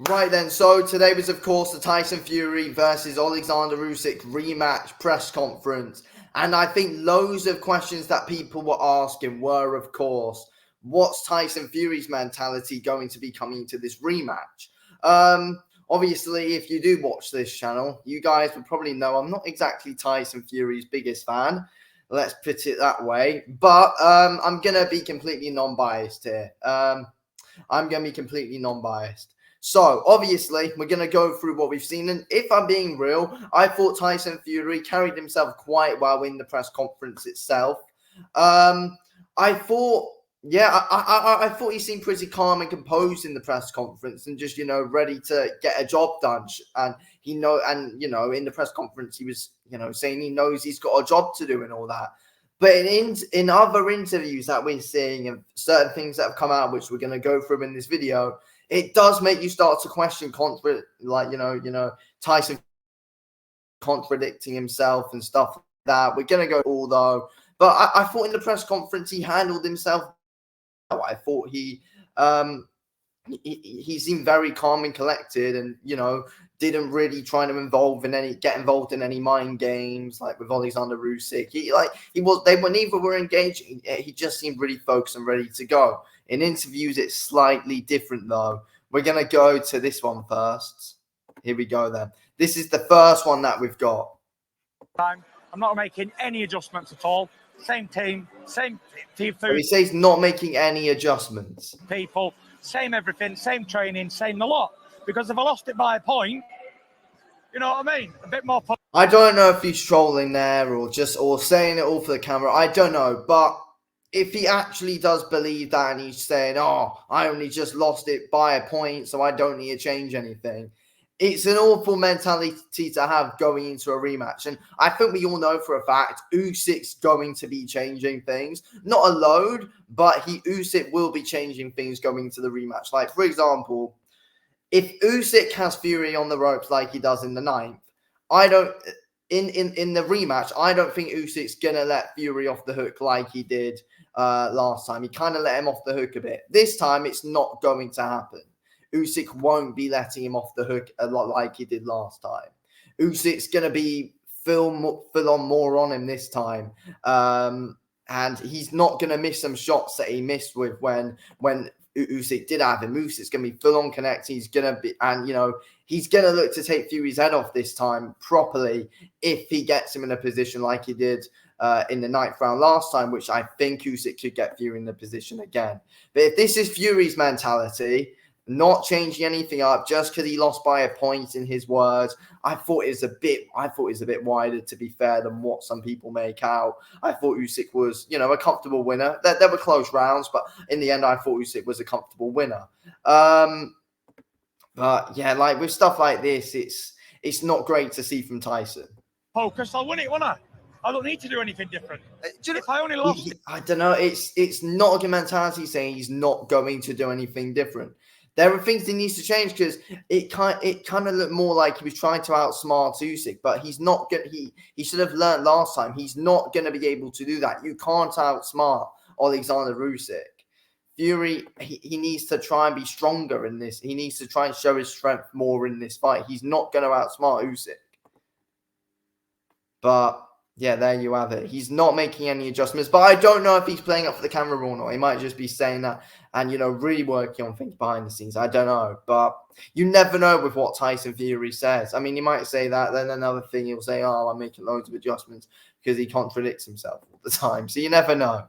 Right then, so today was, of course, the Tyson Fury versus Alexander Usyk rematch press conference. And I think loads of questions that people were asking were, of course, what's Tyson Fury's mentality going to be coming to this rematch? Obviously, if you do watch this channel, you guys would probably know I'm not exactly Tyson Fury's biggest fan. Let's put it that way. But I'm going to be completely non-biased here. So, obviously, we're going to go through what we've seen. And if I'm being real, I thought Tyson Fury carried himself quite well in the press conference itself. I thought he seemed pretty calm and composed in the press conference and just, ready to get a job done. And in the press conference, he was, saying he knows he's got a job to do and all that. But in other interviews that we're seeing and certain things that have come out, which we're going to go through in this video, it does make you start to question Tyson contradicting himself and stuff like that. We're going to go all though. But I thought in the press conference he handled himself well. I thought he seemed very calm and collected and, didn't really try to get involved in any mind games like with Alexander Usyk. Neither were engaging. He just seemed really focused and ready to go. In interviews, it's slightly different though. We're going to go to this one first. Here we go then. This is the first one that we've got. I'm not making any adjustments at all. Same team, same team food. He says not making any adjustments. People, same everything, same training, same the lot. Because if I lost it by a point, you know what I mean? A bit more. I don't know if he's trolling there or saying it all for the camera. I don't know. But if he actually does believe that and he's saying, oh, I only just lost it by a point, so I don't need to change anything. It's an awful mentality to have going into a rematch. And I think we all know for a fact Usyk's going to be changing things. Not a load, but Usyk will be changing things going into the rematch. Like, for example, if Usyk has Fury on the ropes like he does in the 9th, in the rematch, I don't think Usyk's going to let Fury off the hook like he did last time. He kind of let him off the hook a bit. This time, it's not going to happen. Usyk won't be letting him off the hook a lot like he did last time. Usyk's going to be full on more on him this time. And he's not going to miss some shots that he missed with when Usyk did have him. Usyk's going to be full on connecting. He's going to be, and he's going to look to take Fury's head off this time properly if he gets him in a position like he did in the 9th round last time, which I think Usyk could get Fury in the position again. But if this is Fury's mentality, not changing anything up just because he lost by a point in his words, I thought it was a bit wider, to be fair, than what some people make out. I thought Usyk was, a comfortable winner. There were close rounds, but in the end, I thought Usyk was a comfortable winner. But yeah, like with stuff like this, it's not great to see from Tyson. Focus, I'll win it, won't I? I don't need to do anything different. If I only lost I don't know. It's not a good mentality saying he's not going to do anything different. There are things he needs to change because it kind of looked more like he was trying to outsmart Usyk, but he's not going. He should have learned last time. He's not going to be able to do that. You can't outsmart Alexander Usyk. Fury, he needs to try and be stronger in this. He needs to try and show his strength more in this fight. He's not going to outsmart Usyk. But yeah, there you have it. He's not making any adjustments, but I don't know if he's playing up for the camera or not. He might just be saying that and, really working on things behind the scenes. I don't know, but you never know with what Tyson Fury says. I mean, he might say that, then another thing he'll say, oh, I'm making loads of adjustments because he contradicts himself all the time. So you never know.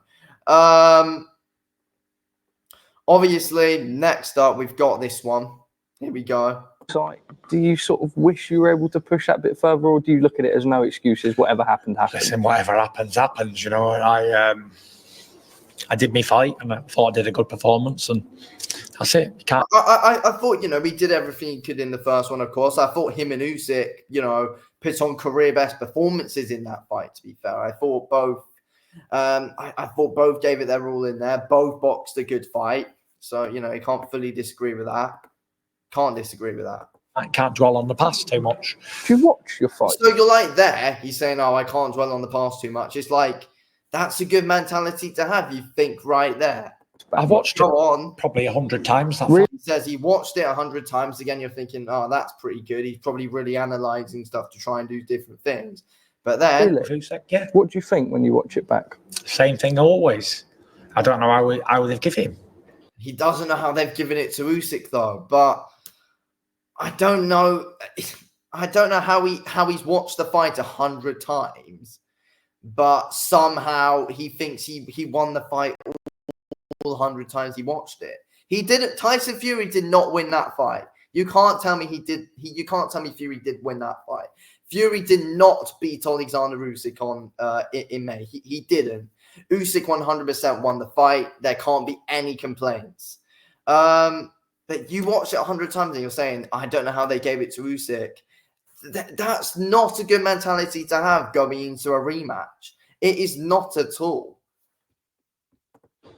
Obviously, next up, we've got this one. Here we go. So, do you sort of wish you were able to push that a bit further, or do you look at it as no excuses? Whatever happened, happened. Listen, whatever happens. I did my fight, and I thought I did a good performance, and that's it. You can't. I thought we did everything he could in the first one. Of course, I thought him and Usyk, put on career best performances in that fight. To be fair, I thought both. I thought both gave it their all in there. Both boxed a good fight, so you can't fully disagree with that. Can't disagree with that. I can't dwell on the past too much. Do you watch your fight? So you're like there. He's saying, "Oh, I can't dwell on the past too much." It's like that's a good mentality to have. You think right there. I've watched Go it on. probably 100 times. That Really? fight. He says he watched it 100 times. Again, you're thinking, oh, that's pretty good. He's probably really analysing stuff to try and do different things. But then, Really? Usyk, yeah, What do you think when you watch it back? same thing always. I don't know how they've given him. he doesn't know how they've given it to Usyk, though. But I don't know. I don't know how he's watched the fight 100 times, but somehow he thinks he won the fight all 100 times he watched it. He didn't. Tyson Fury did not win that fight. You can't tell me he did. You can't tell me Fury did win that fight. Fury did not beat Alexander Usyk on in May. He didn't. Usyk 100% won the fight. There can't be any complaints. But you watch it 100 times and you're saying, I don't know how they gave it to Usyk. That's not a good mentality to have going into a rematch. It is not at all.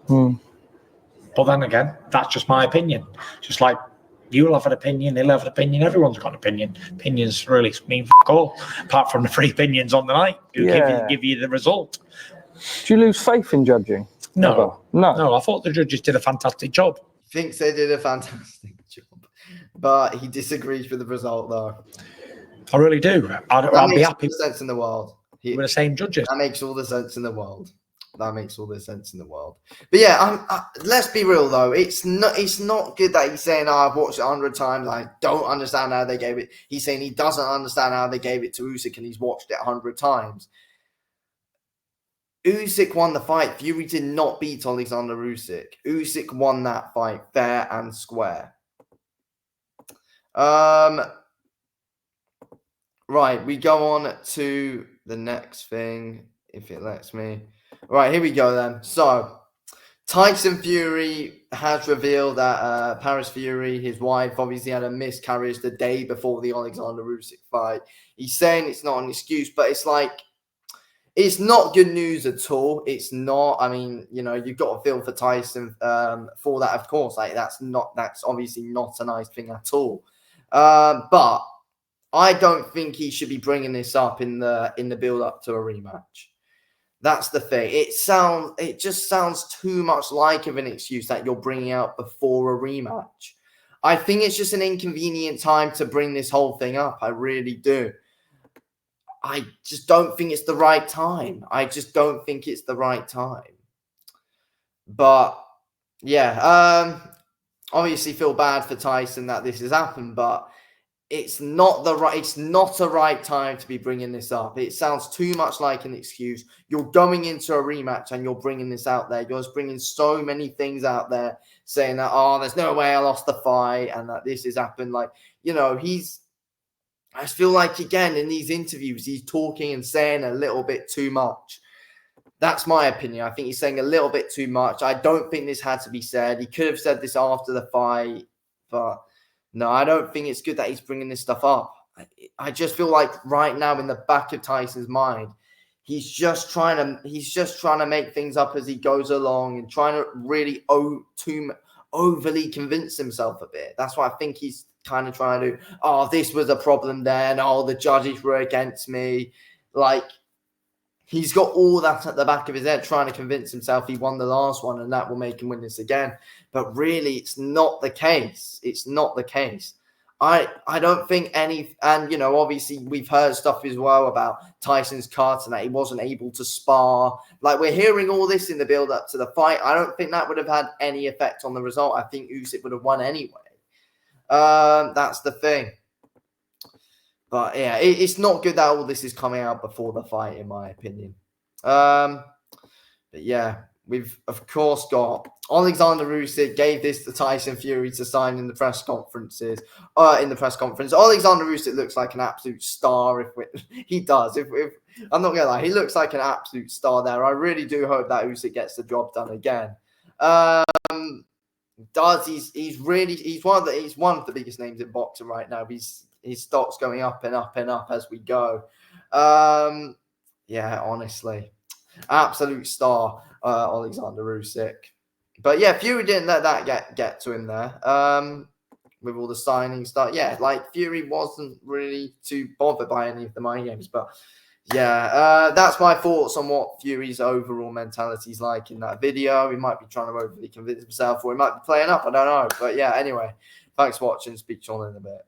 But then again, that's just my opinion. Just like you'll have an opinion, he'll have an opinion, everyone's got an opinion. Opinions really mean f*** all, apart from the free opinions on the night who give you the result. Do you lose faith in judging? No. No. No, I thought the judges did a fantastic job. Thinks they did a fantastic job. But he disagrees with the result, though. I really do. I'd be happy All the sense in the world. with the same judges. That makes all the sense in the world. That makes all the sense in the world. But yeah, let's be real though. It's not good that he's saying, I've watched it 100 times. I don't understand how they gave it. He's saying he doesn't understand how they gave it to Usyk and he's watched it 100 times. Usyk won the fight. Fury did not beat Alexander Usyk. Usyk won that fight fair and square. Right, we go on to the next thing, if it lets me. Right, here we go then. So, Tyson Fury has revealed that Paris Fury, his wife, obviously had a miscarriage the day before the Alexander Usyk fight. He's saying it's not an excuse, but it's like, it's not good news at all. It's not. I mean, you know, you've got to feel for Tyson for that, of course. Like that's obviously not a nice thing at all. But I don't think he should be bringing this up in the build up to a rematch. That's the thing. It just sounds too much like of an excuse that you're bringing out before a rematch. I think it's just an inconvenient time to bring this whole thing up. I really do. I just don't think it's the right time. I just don't think it's the right time. But yeah, obviously feel bad for Tyson that this has happened, but it's not a right time to be bringing this up. It sounds too much like an excuse. You're going into a rematch and you're bringing this out there. You're just bringing so many things out there saying that, oh, there's no way I lost the fight and that this has happened. Like, you know, I feel like, again, in these interviews, he's talking and saying a little bit too much. That's my opinion. I think he's saying a little bit too much. I don't think this had to be said. He could have said this after the fight, but no, I don't think it's good that he's bringing this stuff up. I just feel like right now in the back of Tyson's mind, he's just trying to make things up as he goes along and trying to really overly convince himself a bit. That's why I think he's kind of trying to, oh, this was a problem then. Oh, the judges were against me. Like, he's got all that at the back of his head trying to convince himself he won the last one and that will make him win this again. But really, it's not the case. It's not the case. I don't think any, and, you know, obviously we've heard stuff as well about Tyson's cards and that he wasn't able to spar. Like, we're hearing all this in the build-up to the fight. I don't think that would have had any effect on the result. I think Usyk would have won anyway. That's the thing. But yeah, it's not good that all this is coming out before the fight, in my opinion. But yeah, we've of course got Alexander Usyk gave this to Tyson Fury to sign in the press conferences. Alexander Usyk looks like an absolute star. He does. If I'm not gonna lie, he looks like an absolute star there. I really do hope that Usyk gets the job done again. He's one of the biggest names in boxing right now. His stock's going up and up and up as we go. Yeah, honestly, absolute star, Alexander Usyk. But yeah, Fury didn't let that get to him there. With all the signing stuff, yeah, like Fury wasn't really too bothered by any of the mind games, but Yeah, that's my thoughts on what Fury's overall mentality is like in that video. He might be trying to overly convince himself, or he might be playing up. I don't know. But yeah, anyway, thanks for watching. Speak to you all in a bit.